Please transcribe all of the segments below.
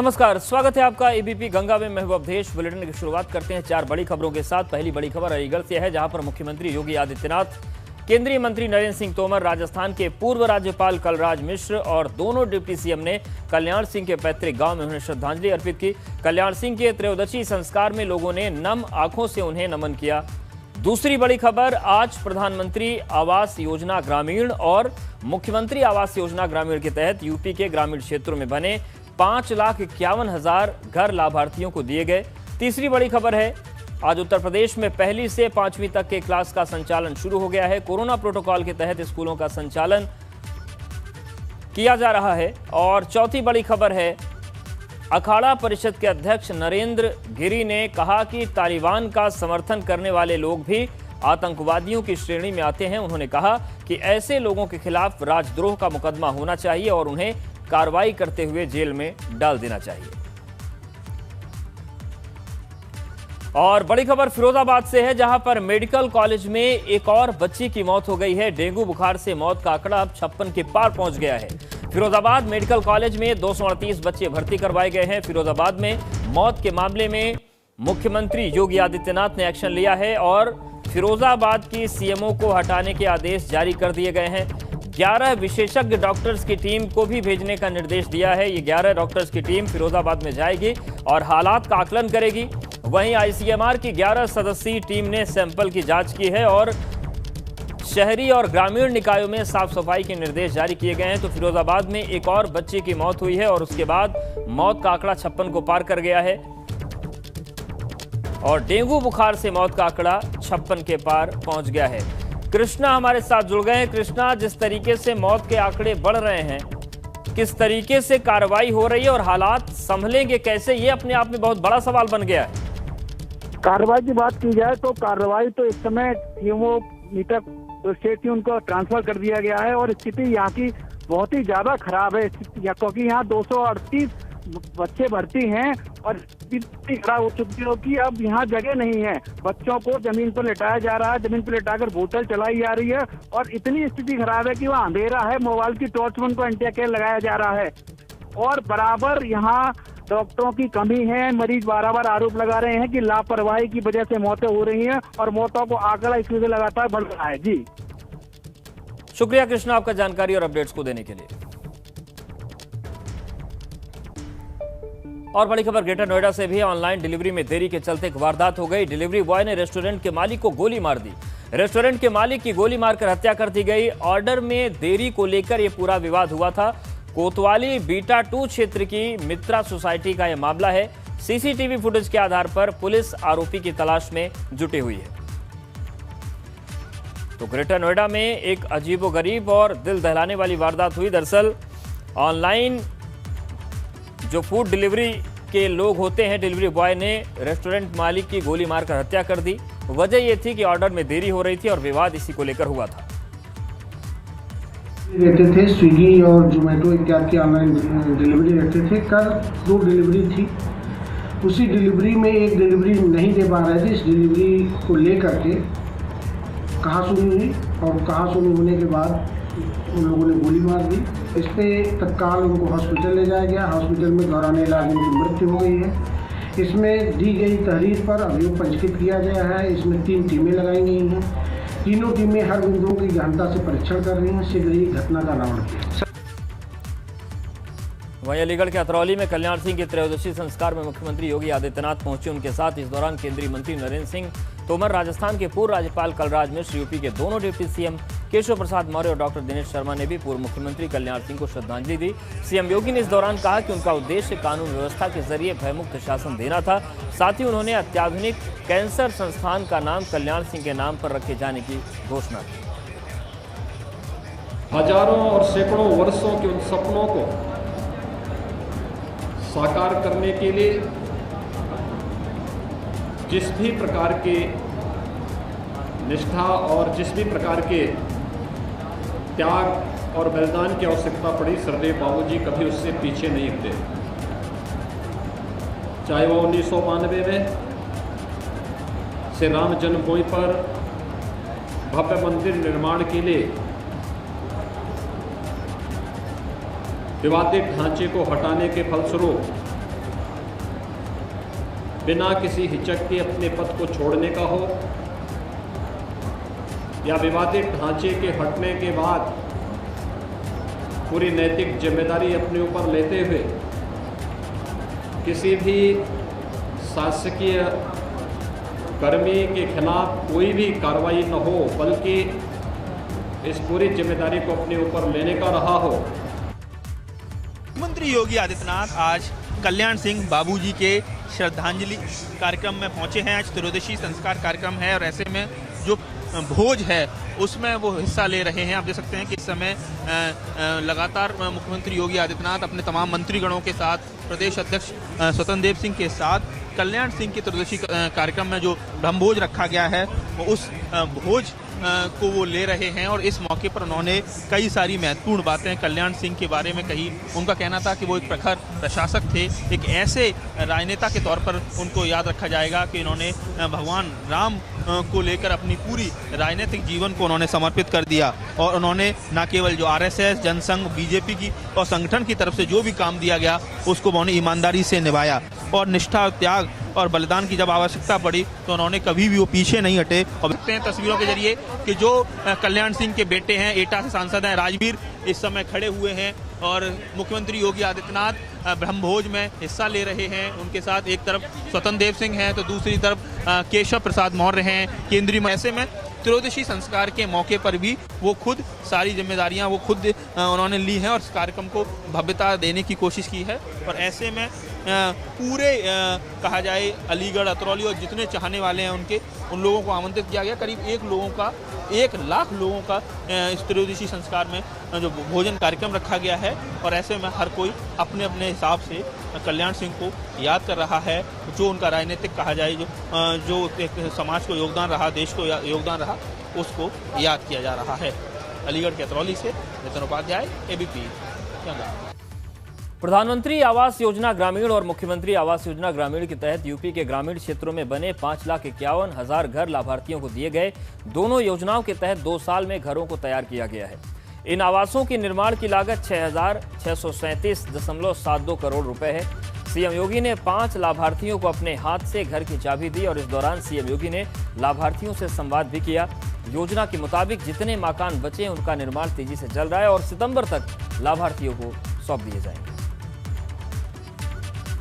नमस्कार, स्वागत है आपका एबीपी गंगा में। मैं हूं अवधेश। बुलेटिन की शुरुआत करते हैं 4 बड़ी खबरों के साथ। पहली बड़ी खबर अलीगढ़ से है, जहां पर मुख्यमंत्री योगी आदित्यनाथ, केंद्रीय मंत्री नरेंद्र सिंह तोमर, राजस्थान के पूर्व राज्यपाल कलराज मिश्र और दोनों डिप्टी सीएम ने कल्याण सिंह के पैतृक गांव में उन्हें श्रद्धांजलि अर्पित की। कल्याण सिंह के त्रयोदशी संस्कार में लोगों ने नम आंखों से उन्हें नमन किया। दूसरी बड़ी खबर, आज प्रधानमंत्री आवास योजना ग्रामीण और मुख्यमंत्री आवास योजना ग्रामीण के तहत यूपी के ग्रामीण क्षेत्रों में बने 5,51,000 घर लाभार्थियों को दिए गए। तीसरी बड़ी खबर है, आज उत्तर प्रदेश में पहली से 5वीं तक के क्लास का संचालन शुरू हो गया है। कोरोना प्रोटोकॉल के तहत स्कूलों का संचालन किया जा रहा है। और चौथी बड़ी खबर है, अखाड़ा परिषद के अध्यक्ष नरेंद्र गिरी ने कहा कि तालिबान का समर्थन करने वाले लोग भी आतंकवादियों की श्रेणी में आते हैं। उन्होंने कहा कि ऐसे लोगों के खिलाफ राजद्रोह का मुकदमा होना चाहिए और उन्हें कार्रवाई करते हुए जेल में डाल देना चाहिए। और बड़ी खबर फिरोजाबाद से है, जहां पर मेडिकल कॉलेज में एक और बच्ची की मौत हो गई है। डेंगू बुखार से मौत का आंकड़ा अब 56 के पार पहुंच गया है। फिरोजाबाद मेडिकल कॉलेज में 238 बच्चे भर्ती करवाए गए हैं। फिरोजाबाद में मौत के मामले में मुख्यमंत्री योगी आदित्यनाथ ने एक्शन लिया है और फिरोजाबाद की सीएमओ को हटाने के आदेश जारी कर दिए गए हैं। 11 विशेषज्ञ डॉक्टर्स की टीम को भी भेजने का निर्देश दिया है। ये 11 डॉक्टर्स की टीम फिरोजाबाद में जाएगी और हालात का आकलन करेगी। वहीं आईसीएमआर की 11 सदस्यीय टीम ने सैंपल की जांच की है और शहरी और ग्रामीण निकायों में साफ सफाई के निर्देश जारी किए गए हैं। तो फिरोजाबाद में एक और बच्चे की मौत हुई है और उसके बाद मौत का आंकड़ा 56 को पार कर गया है और डेंगू बुखार से मौत का आंकड़ा 56 के पार पहुंच गया है। कृष्णा हमारे साथ जुड़ गए हैं। कृष्णा, जिस तरीके से मौत के आंकड़े बढ़ रहे हैं, किस तरीके से कार्रवाई हो रही है और हालात संभलेंगे कैसे, ये अपने आप में बहुत बड़ा सवाल बन गया है। कार्रवाई की बात की जाए तो कार्रवाई तो इस समय सीएमओ मीटर स्टेट उनको ट्रांसफर कर दिया गया है और स्थिति यहाँ की बहुत ही ज्यादा खराब है, क्योंकि यहाँ 238 बच्चे भर्ती हैं और स्थिति खराब हो चुकी है कि अब यहाँ जगह नहीं है। बच्चों को जमीन पर लेटाया जा रहा है, जमीन पर लेटाकर बोतल चलाई जा रही है और इतनी स्थिति खराब है कि वहाँ अंधेरा है, मोबाइल की टॉर्च में उनको एंटीकेयर लगाया जा रहा है और बराबर यहाँ डॉक्टरों की कमी है। मरीज बार आरोप लगा रहे हैं कि लापरवाही की वजह से मौतें हो रही हैं और मौतों को आंकड़ा इसमें लगातार बढ़ रहा है। जी शुक्रिया कृष्णा, आपका जानकारी और अपडेट्स को देने के लिए। और बड़ी खबर ग्रेटर नोएडा से भी, ऑनलाइन डिलीवरी में देरी के चलते एक वारदात हो गई। डिलीवरी बॉय ने रेस्टोरेंट के मालिक को गोली मार दी। रेस्टोरेंट के मालिक की गोली मारकर हत्या कर दी गई। ऑर्डर में देरी को लेकर यह पूरा विवाद हुआ था। कोतवाली बीटा 2 क्षेत्र की मित्रा सोसाइटी का यह मामला है। सीसीटीवी फुटेज के आधार पर पुलिस आरोपी की तलाश में जुटी हुई है। तो ग्रेटर नोएडा में एक अजीबोगरीब और दिल दहलाने वाली वारदात हुई। दरअसल ऑनलाइन जो फूड डिलीवरी के लोग होते हैं, डिलीवरी बॉय ने रेस्टोरेंट मालिक की गोली मारकर हत्या कर दी। वजह यह थी कि ऑर्डर में देरी हो रही थी और विवाद इसी को लेकर हुआ था। रहते थे स्विगी और जोमेटो इत्यादि की ऑनलाइन डिलीवरी रहते थे। कल 2 डिलीवरी थी, उसी डिलीवरी में एक डिलीवरी नहीं दे पा रहे थे। इस डिलीवरी को लेकर के कहासुनी हुई और कहासुनी होने के बाद उन लोगों ने गोली मार दी। इस पे तत्काल उनको हॉस्पिटल ले जाया गया। हॉस्पिटल में दौरान इलाज उनकी मृत्यु हो गई है। इसमें दी गई तहरीर पर अभियोग पंजीकृत किया गया है। इसमें 3 टीमें लगाई गई हैं। तीनों टीमें हर बिंदुओं की गहनता से परीक्षण कर रही हैं। शीघ्र ही घटना का अनावरण किया। वहीं अलीगढ़ के अतरौली में कल्याण सिंह के त्रयोदशी संस्कार में मुख्यमंत्री योगी आदित्यनाथ पहुंचे। उनके साथ इस दौरान केंद्रीय मंत्री नरेंद्र सिंह तोमर, राजस्थान के पूर्व राज्यपाल कलराज मिश्र, यूपी के दोनों डिप्टी सीएम केशव प्रसाद मौर्य और डॉक्टर दिनेश शर्मा ने भी पूर्व मुख्यमंत्री कल्याण सिंह को श्रद्धांजलि दी। सीएम योगी ने इस दौरान कहा कि उनका उद्देश्य कानून व्यवस्था के जरिए भयमुक्त शासन देना था। साथ ही उन्होंने अत्याधुनिक कैंसर संस्थान का नाम कल्याण सिंह के नाम पर रखे जाने की घोषणा की। हजारों और सैकड़ों वर्षों के उन सपनों को साकार करने के लिए जिस भी प्रकार के निष्ठा और जिस भी प्रकार के त्याग और बलिदान की आवश्यकता पड़ी, सरदेव बाबूजी कभी उससे पीछे नहीं हटे। चाहे वो 1992 में श्री राम जन्मभूमि पर भव्य मंदिर निर्माण के लिए विवादित ढांचे को हटाने के फलस्वरूप बिना किसी हिचक के अपने पद को छोड़ने का हो या विवादित ढांचे के हटने के बाद पूरी नैतिक जिम्मेदारी अपने ऊपर लेते हुए किसी भी शासकीय कर्मी के खिलाफ कोई भी कार्रवाई न हो, बल्कि इस पूरी जिम्मेदारी को अपने ऊपर लेने का रहा हो। मुख्यमंत्री योगी आदित्यनाथ आज कल्याण सिंह बाबूजी के श्रद्धांजलि कार्यक्रम में पहुंचे हैं। आज त्रयोदशी संस्कार कार्यक्रम है और ऐसे में जो भोज है उसमें वो हिस्सा ले रहे हैं। आप देख सकते हैं कि इस समय लगातार मुख्यमंत्री योगी आदित्यनाथ अपने तमाम मंत्रीगणों के साथ, प्रदेश अध्यक्ष स्वतंत्र देव सिंह के साथ कल्याण सिंह के त्रयोदशी कार्यक्रम में जो ब्रह्मभोज रखा गया है उस भोज को वो ले रहे हैं और इस मौके पर उन्होंने कई सारी महत्वपूर्ण बातें कल्याण सिंह के बारे में कही। उनका कहना था कि वो एक प्रखर प्रशासक थे, एक ऐसे राजनेता के तौर पर उनको याद रखा जाएगा कि इन्होंने भगवान राम को लेकर अपनी पूरी राजनीतिक जीवन को उन्होंने समर्पित कर दिया और उन्होंने न केवल जो आरएसएस, जनसंघ, बीजेपी की और संगठन की तरफ से जो भी काम दिया गया उसको उन्होंने ईमानदारी से निभाया और निष्ठा, त्याग और बलिदान की जब आवश्यकता पड़ी तो उन्होंने कभी भी वो पीछे नहीं हटे। और देखते हैं तस्वीरों के जरिए कि जो कल्याण सिंह के बेटे हैं, एटा से सांसद हैं राजवीर, इस समय खड़े हुए हैं और मुख्यमंत्री योगी आदित्यनाथ ब्रह्मभोज में हिस्सा ले रहे हैं। उनके साथ एक तरफ स्वतंत्र देव सिंह हैं तो दूसरी तरफ केशव प्रसाद मौर्य हैं केंद्रीय। ऐसे में त्रयोदशी संस्कार के मौके पर भी वो खुद सारी जिम्मेदारियां वो खुद उन्होंने ली हैं और इस कार्यक्रम को भव्यता देने की कोशिश की है। और ऐसे में पूरे कहा जाए अलीगढ़, अतरौली और जितने चाहने वाले हैं उन लोगों को आमंत्रित किया गया। करीब 1 लाख लोगों का इस त्रयोदशी संस्कार में जो भोजन कार्यक्रम रखा गया है और ऐसे में हर कोई अपने अपने हिसाब से कल्याण सिंह को याद कर रहा है। जो उनका राजनीतिक कहा जाए जो एक समाज को योगदान रहा, देश को योगदान रहा, उसको याद किया जा रहा है। अलीगढ़ के अतरौली से नितिन उपाध्याय, एबीपी गंगा। प्रधानमंत्री आवास योजना ग्रामीण और मुख्यमंत्री आवास योजना ग्रामीण के तहत यूपी के ग्रामीण क्षेत्रों में बने 5,51,000 घर लाभार्थियों को दिए गए। दोनों योजनाओं के तहत 2 साल में घरों को तैयार किया गया है। इन आवासों की निर्माण की लागत 6,637.72 करोड़ रुपए है। सीएम योगी ने 5 लाभार्थियों को अपने हाथ से घर की चाबी दी और इस दौरान सीएम योगी ने लाभार्थियों से संवाद भी किया। योजना के मुताबिक जितने मकान बचे हैं उनका निर्माण तेजी से चल रहा है और सितंबर तक लाभार्थियों को सौंप दिए जाएंगे।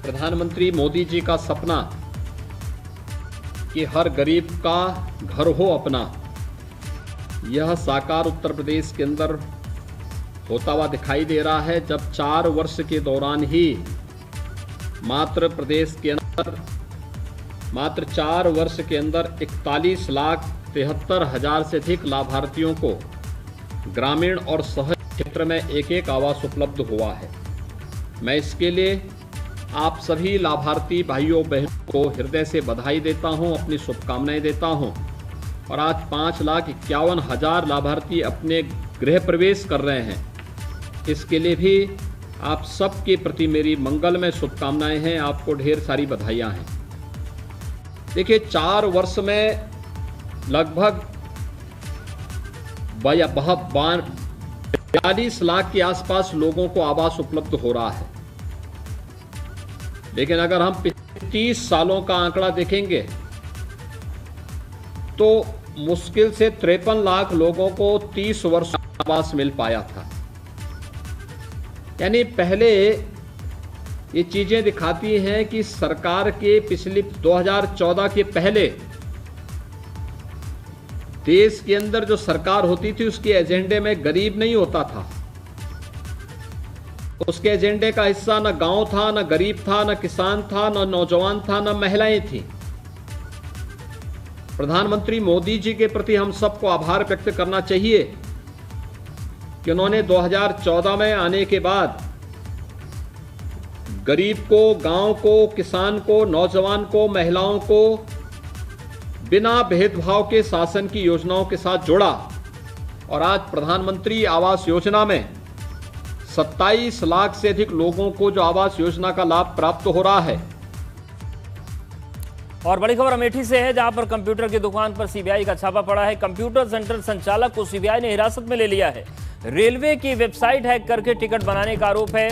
प्रधानमंत्री मोदी जी का सपना कि हर गरीब का घर हो अपना, यह साकार उत्तर प्रदेश के अंदर होता हुआ दिखाई दे रहा है। जब 4 वर्ष के दौरान ही मात्र प्रदेश के अंदर मात्र 4 वर्ष के अंदर 41,73,000 से अधिक लाभार्थियों को ग्रामीण और शहरी क्षेत्र में एक आवास उपलब्ध हुआ है। मैं इसके लिए आप सभी लाभार्थी भाइयों बहनों को हृदय से बधाई देता हूं, अपनी शुभकामनाएं देता हूं। और आज 5,51,000 लाभार्थी अपने गृह प्रवेश कर रहे हैं। इसके लिए भी आप सबके प्रति मेरी मंगलमय शुभकामनाएं हैं, आपको ढेर सारी बधाइयां हैं। देखिए 4 वर्ष में लगभग 42 लाख के आसपास लोगों को आवास उपलब्ध हो रहा है। लेकिन अगर हम 30 सालों का आंकड़ा देखेंगे तो मुश्किल से 53 लाख लोगों को 30 वर्ष आवास मिल पाया था। यानी पहले ये चीजें दिखाती हैं कि सरकार के पिछली 2014 के पहले देश के अंदर जो सरकार होती थी उसके एजेंडे में गरीब नहीं होता था। उसके एजेंडे का हिस्सा न गांव था, न गरीब था, न किसान था, न नौजवान था, न महिलाएं थी। प्रधानमंत्री मोदी जी के प्रति हम सबको आभार व्यक्त करना चाहिए कि उन्होंने 2014 में आने के बाद गरीब को, गांव को, किसान को, नौजवान को, महिलाओं को बिना भेदभाव के शासन की योजनाओं के साथ जोड़ा और आज प्रधानमंत्री आवास योजना में 27 लाख से अधिक लोगों को जो आवास योजना का लाभ प्राप्त हो रहा है। और बड़ी खबर अमेठी से है, जहां पर कंप्यूटर की दुकान पर सीबीआई का छापा पड़ा है। कंप्यूटर सेंटर संचालक को सीबीआई ने हिरासत में ले लिया है। रेलवे की वेबसाइट हैक करके टिकट बनाने का आरोप है।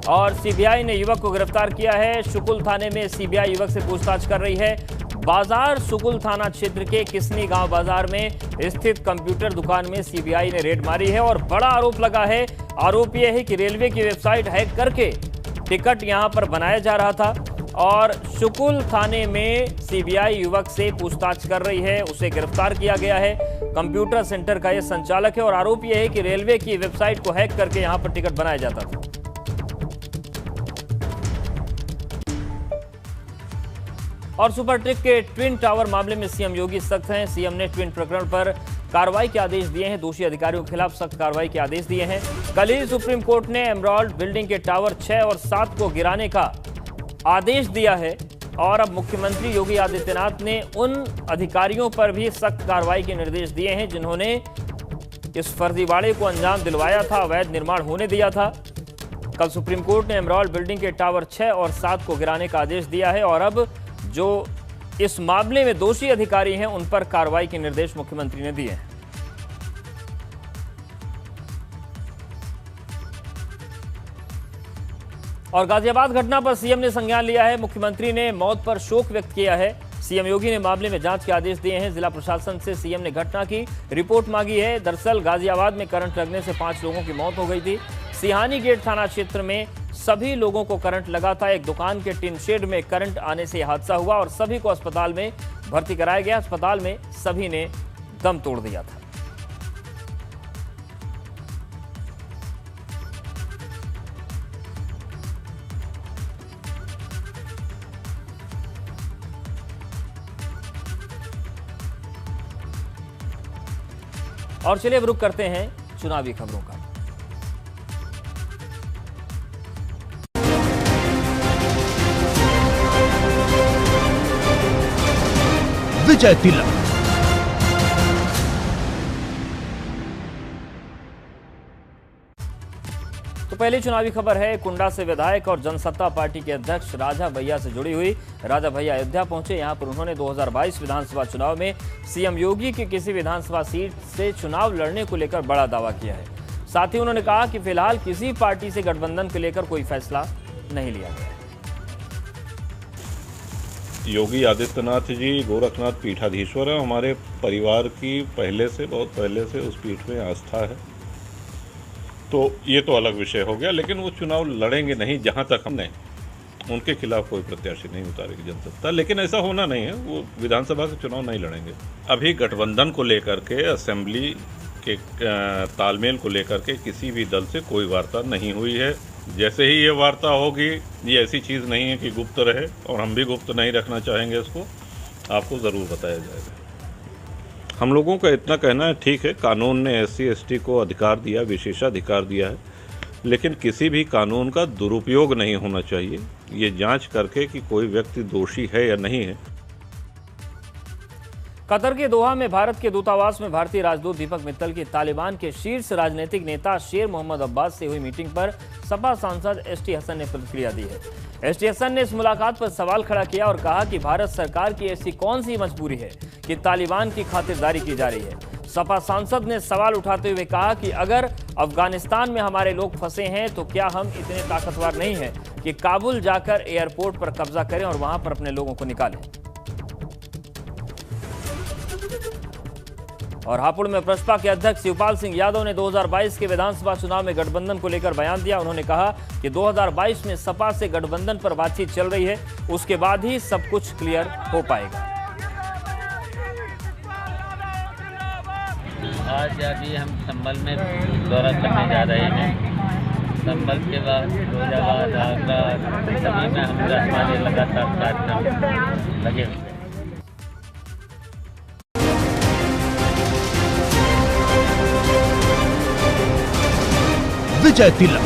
और सीबीआई ने युवक को गिरफ्तार किया है। शुकुल थाने में सीबीआई युवक से पूछताछ कर रही है। बाजार शुकुल थाना क्षेत्र के किसनी गांव बाजार में स्थित कंप्यूटर दुकान में सीबीआई ने रेड मारी है और बड़ा आरोप लगा है। आरोप यह है कि रेलवे की वेबसाइट हैक करके टिकट यहां पर बनाया जा रहा था और शुकुल थाने में सीबीआई युवक से पूछताछ कर रही है। उसे गिरफ्तार किया गया है। कंप्यूटर सेंटर का यह संचालक है और आरोप यह है कि रेलवे की वेबसाइट को हैक करके यहां पर टिकट बनाया जाता था। और सुपर ट्रिक के ट्विन टावर मामले में सीएम योगी सख्त हैं। सीएम ने ट्विन प्रकरण पर कार्रवाई के आदेश दिए हैं। दोषी अधिकारियों के खिलाफ सख्त कार्रवाई के आदेश दिए हैं। कल ही सुप्रीम कोर्ट ने एमराल्ड बिल्डिंग के टावर 6 और 7 को गिराने का आदेश दिया है और अब मुख्यमंत्री योगी आदित्यनाथ ने उन अधिकारियों पर भी सख्त कार्रवाई के निर्देश दिए हैं जिन्होंने इस फर्जीवाड़े को अंजाम दिलवाया था, अवैध निर्माण होने दिया था। कल सुप्रीम कोर्ट ने एमराल्ड बिल्डिंग के टावर 6 और 7 को गिराने का आदेश दिया है और अब जो इस मामले में दोषी अधिकारी हैं उन पर कार्रवाई के निर्देश मुख्यमंत्री ने दिए हैं। और गाजियाबाद घटना पर सीएम ने संज्ञान लिया है। मुख्यमंत्री ने मौत पर शोक व्यक्त किया है। सीएम योगी ने मामले में जांच के आदेश दिए हैं। जिला प्रशासन से सीएम ने घटना की रिपोर्ट मांगी है। दरअसल गाजियाबाद में करंट लगने से 5 लोगों की मौत हो गई थी। सिहानी गेट थाना क्षेत्र में सभी लोगों को करंट लगा था। एक दुकान के टिन शेड में करंट आने से हादसा हुआ और सभी को अस्पताल में भर्ती कराया गया। अस्पताल में सभी ने दम तोड़ दिया था। और चलिए अब रुक करते हैं चुनावी खबरों का। विजय तिलक तो पहली चुनावी खबर है कुंडा से विधायक और जनसत्ता पार्टी के अध्यक्ष राजा भैया से जुड़ी हुई। राजा भैया अयोध्या पहुंचे। यहां पर उन्होंने 2022 विधानसभा चुनाव में सीएम योगी की किसी विधानसभा सीट से चुनाव लड़ने को लेकर बड़ा दावा किया है। साथ ही उन्होंने कहा कि फिलहाल किसी पार्टी से गठबंधन को लेकर कोई फैसला नहीं लिया गया है। योगी आदित्यनाथ जी गोरखनाथ पीठाधीश्वर है। हमारे परिवार की बहुत पहले से उस पीठ में आस्था है, तो ये तो अलग विषय हो गया। लेकिन वो चुनाव लड़ेंगे नहीं जहां तक हमने उनके खिलाफ कोई प्रत्याशी नहीं उतारेगी जनसत्ता। लेकिन ऐसा होना नहीं है, वो विधानसभा के चुनाव नहीं लड़ेंगे। अभी गठबंधन को लेकर के, असेंबली के तालमेल को लेकर के किसी भी दल से कोई वार्ता नहीं हुई है। जैसे ही ये वार्ता होगी, ये ऐसी चीज़ नहीं है कि गुप्त रहे और हम भी गुप्त नहीं रखना चाहेंगे, इसको आपको ज़रूर बताया जाएगा। हम लोगों का इतना कहना है, ठीक है, कानून ने SC ST को अधिकार दिया, विशेषाधिकार दिया है, लेकिन किसी भी कानून का दुरुपयोग नहीं होना चाहिए। ये जांच करके कि कोई व्यक्ति दोषी है या नहीं है। कतर के दोहा में भारत के दूतावास में भारतीय राजदूत दीपक मित्तल की तालिबान के शीर्ष राजनीतिक नेता शेर मोहम्मद अब्बास से हुई मीटिंग पर सपा सांसद ST हसन ने प्रतिक्रिया दी है। ST हसन ने इस मुलाकात पर सवाल खड़ा किया और कहा कि भारत सरकार की ऐसी कौन सी मजबूरी है कि तालिबान की खातिरदारी की जा रही है। सपा सांसद ने सवाल उठाते हुए कहा कि अगर अफगानिस्तान में हमारे लोग फंसे हैं तो क्या हम इतने ताकतवर नहीं हैं कि काबुल जाकर एयरपोर्ट पर कब्जा करें और वहां पर अपने लोगों को निकालें। और हापुड़ में प्रसपा के अध्यक्ष शिवपाल सिंह यादव ने 2022 के विधानसभा चुनाव में गठबंधन को लेकर बयान दिया। उन्होंने कहा कि 2022 में सपा से गठबंधन पर बातचीत चल रही है, उसके बाद ही सब कुछ क्लियर हो पाएगा। आज अभी हम संभल में दौरा करने जा रहे हैं। संभल के बाद फिरोजाबाद, आगरा, सभी में हम हमारे लगातार कार्यक्रम लगे हुए हैं। विजय तिलक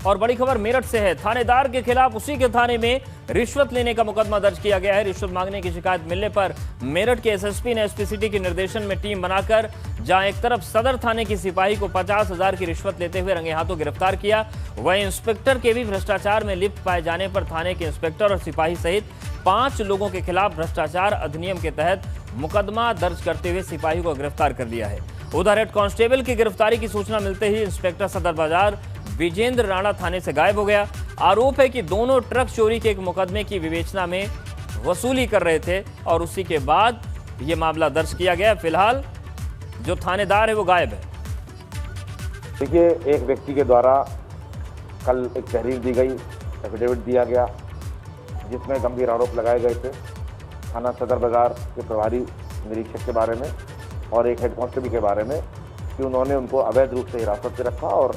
और बड़ी खबर मेरठ से है। थानेदार के खिलाफ उसी के थाने में रिश्वत लेने का मुकदमा दर्ज किया गया है। रिश्वत मांगने की शिकायत मिलने पर मेरठ के SSP ने SP सिटी के निर्देशन में टीम बनाकर जहां एक तरफ सदर थाने की सिपाही को 50,000 की रिश्वत लेते हुए रंगे हाथों गिरफ्तार किया, वहीं इंस्पेक्टर के भी भ्रष्टाचार में लिप्त पाए जाने पर थाने के इंस्पेक्टर और सिपाही सहित 5 लोगों के खिलाफ भ्रष्टाचार अधिनियम के तहत मुकदमा दर्ज करते हुए सिपाही को गिरफ्तार कर लिया है। उधर हेड कांस्टेबल की गिरफ्तारी की सूचना मिलते ही इंस्पेक्टर सदर बाजार विजेंद्र राणा थाने से गायब हो गया। आरोप है कि दोनों ट्रक चोरी के एक मुकदमे की विवेचना में वसूली कर रहे थे और उसी के बाद यह मामला दर्ज किया गया। फिलहाल जो थानेदार है वो गायब है। देखिए, एक व्यक्ति के द्वारा कल एक तहरीर दी गई, एफिडेविट दिया गया, जिसमें गंभीर आरोप लगाए गए थे थाना सदर बाजार के प्रभारी निरीक्षक के बारे में और एक हेड कांस्टेबल के बारे में कि उन्होंने उनको अवैध रूप से हिरासत में रखा और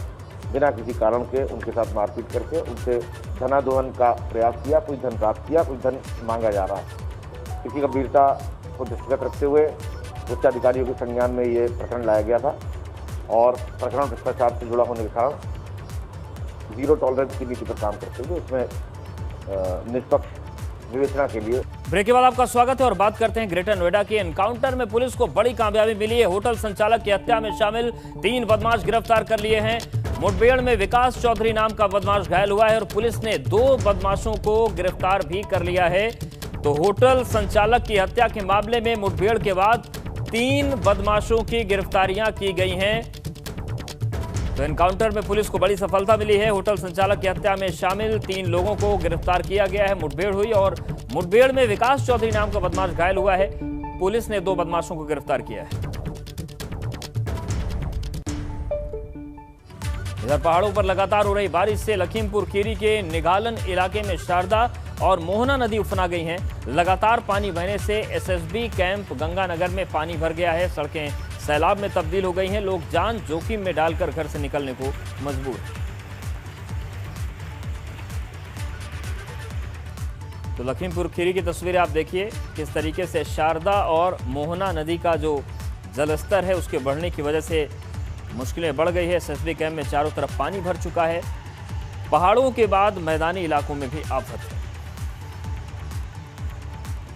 बिना किसी कारण के उनके साथ मारपीट करके उनसे धनादोहन का प्रयास किया, कुछ धन प्राप्त किया, कुछ धन मांगा जा रहा है। इसी गंभीरता को दृष्टिगत रखते हुए उच्च अधिकारियों के संज्ञान में ये प्रकरण लाया गया था और प्रकरण भ्रष्टाचार से जुड़ा होने के कारण जीरो टॉलरेंस की नीति पर काम करते हुए उसमें निष्पक्ष विवेचना के लिए। ब्रेक के बाद आपका स्वागत है और बात करते हैं ग्रेटर नोएडा के एनकाउंटर में पुलिस को बड़ी कामयाबी मिली है। होटल संचालक की हत्या में शामिल 3 बदमाश गिरफ्तार कर लिए हैं। मुठभेड़ में विकास चौधरी नाम का बदमाश घायल हुआ है और पुलिस ने 2 बदमाशों को गिरफ्तार भी कर लिया है। तो होटल संचालक की हत्या के मामले में मुठभेड़ के बाद 3 बदमाशों की गिरफ्तारियां की गई हैं। तो एनकाउंटर में पुलिस को बड़ी सफलता मिली है। होटल संचालक की हत्या में शामिल 3 लोगों को गिरफ्तार किया गया है। मुठभेड़ हुई और मुठभेड़ में विकास चौधरी नाम का बदमाश घायल हुआ है। पुलिस ने 2 बदमाशों को गिरफ्तार किया है। इधर पहाड़ों पर लगातार हो रही बारिश से लखीमपुर खीरी के निगालन इलाके में शारदा और मोहना नदी उफना गई हैं। लगातार पानी बहने से एसएसबी कैंप गंगानगर में पानी भर गया है। सड़कें सैलाब में तब्दील हो गई हैं। लोग जान जोखिम में डालकर घर से निकलने को मजबूर हैं। तो लखीमपुर खीरी की तस्वीरें आप देखिए, किस तरीके से शारदा और मोहना नदी का जो जलस्तर है उसके बढ़ने की वजह से मुश्किलें बढ़ गई है। एसएसबी कैंप में चारों तरफ पानी भर चुका है। पहाड़ों के बाद मैदानी इलाकों में भी आफत है।